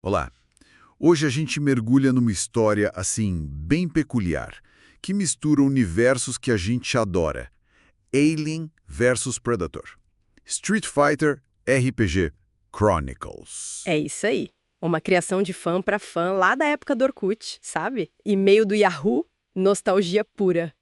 Olá. Hoje a gente mergulha numa história, assim, bem peculiar, que mistura universos que a gente adora. Alien versus Predator. Street Fighter RPG Chronicles. É isso aí. Uma criação de fã pra fã lá da época do Orkut, sabe? E-mail do Yahoo, nostalgia pura.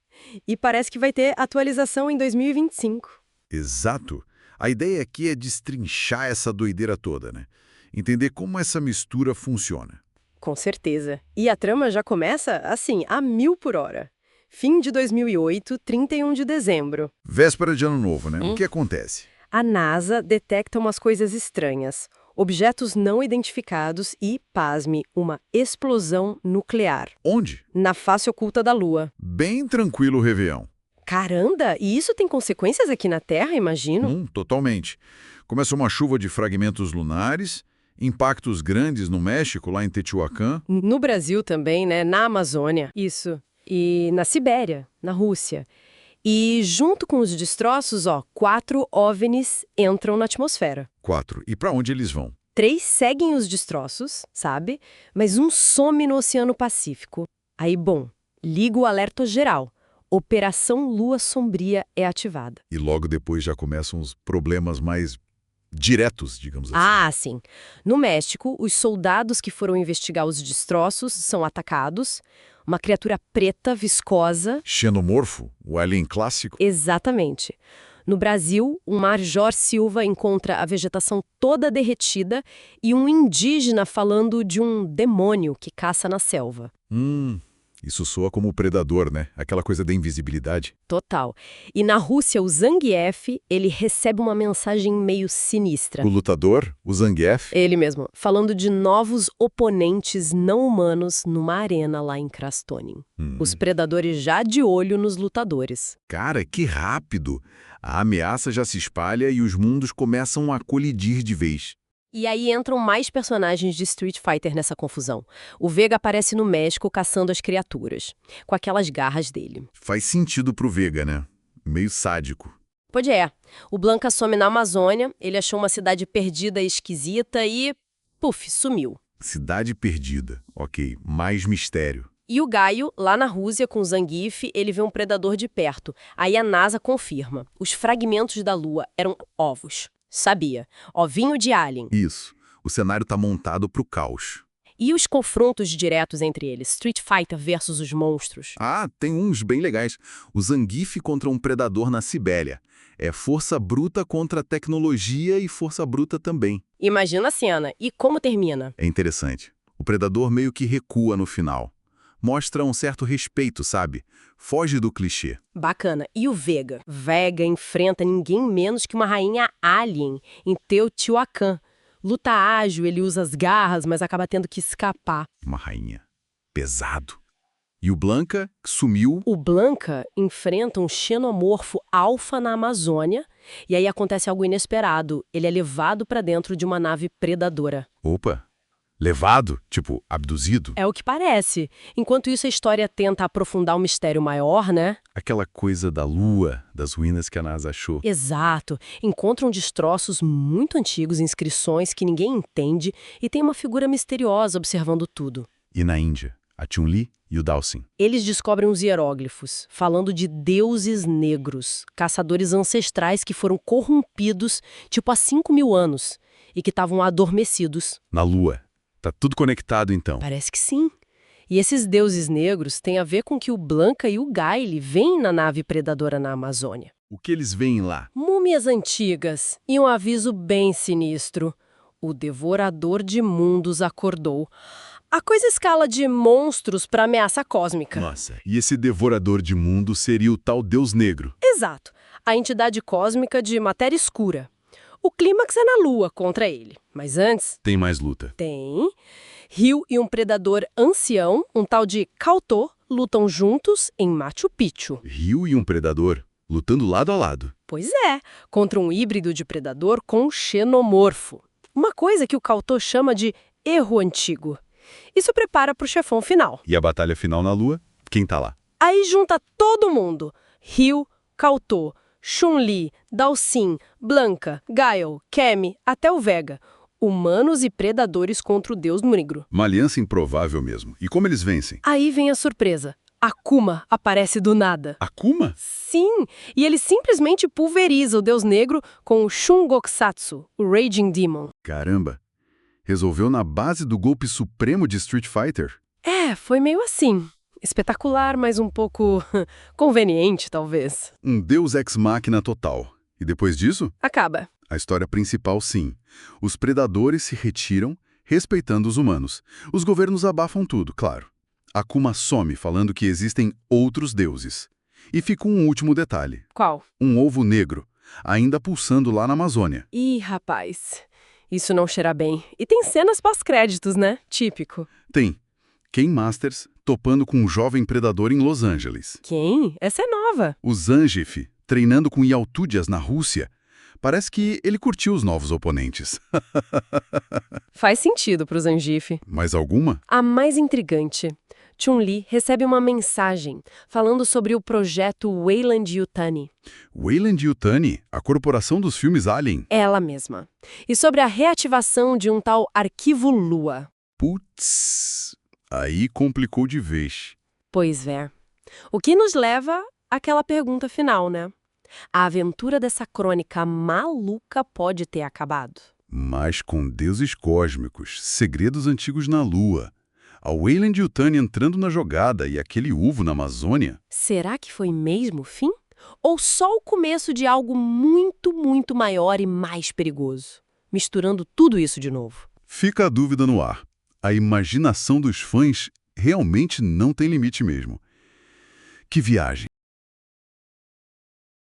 E parece que vai ter atualização em 2025. Exato. A ideia aqui é destrinchar essa doideira toda, né? Entender como essa mistura funciona. Com certeza. E a trama já começa, assim, a 1000 por hora. Fim de 2008, 31 de dezembro. Véspera de Ano Novo, né? O que acontece? A NASA detecta umas coisas estranhas. Objetos não identificados e, pasme, uma explosão nuclear. Onde? Na face oculta da Lua. Bem tranquilo o Réveillon. Caramba, e isso tem consequências aqui na Terra, imagino? Totalmente. Começa uma chuva de fragmentos lunares, impactos grandes no México, lá em Teotihuacan. No Brasil também, né? Na Amazônia. Isso. E na Sibéria, na Rússia. E junto com os destroços, 4 OVNIs entram na atmosfera. 4. E para onde eles vão? 3 seguem os destroços, sabe? Mas um some no Oceano Pacífico. Aí, bom, liga o alerta geral. Operação Lua Sombria é ativada. E logo depois já começam os problemas mais diretos, digamos assim. Ah, sim. No México, os soldados que foram investigar os destroços são atacados. Uma criatura preta, viscosa. Xenomorfo, o alien clássico. Exatamente. No Brasil, o Major Silva encontra a vegetação toda derretida e um indígena falando de um demônio que caça na selva. Isso soa como o predador, né? Aquela coisa da invisibilidade. Total. E na Rússia, o Zangief, ele recebe uma mensagem meio sinistra. O lutador, o Zangief. Ele mesmo, falando de novos oponentes não humanos numa arena lá em Krastonin. Os predadores já de olho nos lutadores. Cara, que rápido! A ameaça já se espalha e os mundos começam a colidir de vez. E aí entram mais personagens de Street Fighter nessa confusão. O Vega aparece no México caçando as criaturas, com aquelas garras dele. Faz sentido pro Vega, né? Meio sádico. Pois é. O Blanca some na Amazônia, ele achou uma cidade perdida e esquisita e... puf, sumiu. Cidade perdida. Ok, mais mistério. E o Gaio, lá na Rússia, com o Zangief, ele vê um predador de perto. Aí a NASA confirma. Os fragmentos da Lua eram ovos. Sabia. Ovinho de alien. Isso. O cenário tá montado pro caos. E os confrontos diretos entre eles? Street Fighter versus os monstros. Ah, tem uns bem legais. O Zangief contra um predador na Sibéria. É força bruta contra tecnologia e força bruta também. Imagina a cena. E como termina? É interessante. O predador meio que recua no final. Mostra um certo respeito, sabe? Foge do clichê. Bacana. E o Vega? Vega enfrenta ninguém menos que uma rainha alien em Teotihuacan. Luta ágil, ele usa as garras, mas acaba tendo que escapar. Uma rainha. Pesado. E o Blanca, que sumiu... O Blanca enfrenta um xenomorfo alfa na Amazônia e aí acontece algo inesperado. Ele é levado para dentro de uma nave predadora. Opa! Levado? Tipo, abduzido? É o que parece. Enquanto isso, a história tenta aprofundar um mistério maior, né? Aquela coisa da Lua, das ruínas que a NASA achou. Exato. Encontram destroços muito antigos, inscrições que ninguém entende e tem uma figura misteriosa observando tudo. E na Índia, a Chun-Li e o Dhalsim. Eles descobrem uns hieróglifos, falando de deuses negros, caçadores ancestrais que foram corrompidos, tipo há 5.000 anos, e que estavam adormecidos. Na Lua. Tá tudo conectado, então. Parece que sim. E esses deuses negros têm a ver com que o Blanca e o Gaile vêm na nave predadora na Amazônia. O que eles veem lá? Múmias antigas e um aviso bem sinistro. O Devorador de Mundos acordou. A coisa escala de monstros para ameaça cósmica. Nossa, e esse devorador de mundo seria o tal Deus Negro. Exato. A entidade cósmica de matéria escura. O clímax é na Lua contra ele. Mas antes... Tem mais luta. Tem. Ryu e um predador ancião, um tal de Kautô, lutam juntos em Machu Picchu. Ryu e um predador, lutando lado a lado. Pois é, contra um híbrido de predador com xenomorfo. Uma coisa que o Kautô chama de erro antigo. Isso prepara para o chefão final. E a batalha final na Lua? Quem tá lá? Aí junta todo mundo. Ryu, Kautô, Chun-Li, Dhalsim, Blanca, Gaio, Cammy, até o Vega. Humanos e predadores contra o deus negro. Uma aliança improvável mesmo. E como eles vencem? Aí vem a surpresa. Akuma aparece do nada. Akuma? Sim, e ele simplesmente pulveriza o deus negro com o Shungokusatsu, o Raging Demon. Caramba! Resolveu na base do golpe supremo de Street Fighter? Foi meio assim. Espetacular, mas um pouco conveniente, talvez. Um deus ex-máquina total. E depois disso? Acaba. A história principal, sim. Os predadores se retiram, respeitando os humanos. Os governos abafam tudo, claro. Akuma some falando que existem outros deuses. E fica um último detalhe. Qual? Um ovo negro, ainda pulsando lá na Amazônia. Ih, rapaz, isso não cheira bem. E tem cenas pós-créditos, né? Típico. Tem. Ken Masters topando com um jovem predador em Los Angeles. Quem? Essa é nova. O Zangief treinando com Yautúdias na Rússia. Parece que ele curtiu os novos oponentes. Faz sentido pro Zangief. Mais alguma? A mais intrigante. Chun-Li recebe uma mensagem falando sobre o projeto Weyland-Yutani. Weyland-Yutani, a corporação dos filmes Alien. Ela mesma. E sobre a reativação de um tal Arquivo Lua. Putz, aí complicou de vez. Pois é. O que nos leva àquela pergunta final, né? A aventura dessa crônica maluca pode ter acabado. Mas com deuses cósmicos, segredos antigos na Lua, a Weyland-Yutani entrando na jogada e aquele uvo na Amazônia. Será que foi mesmo o fim? Ou só o começo de algo muito, muito maior e mais perigoso? Misturando tudo isso de novo. Fica a dúvida no ar. A imaginação dos fãs realmente não tem limite mesmo. Que viagem!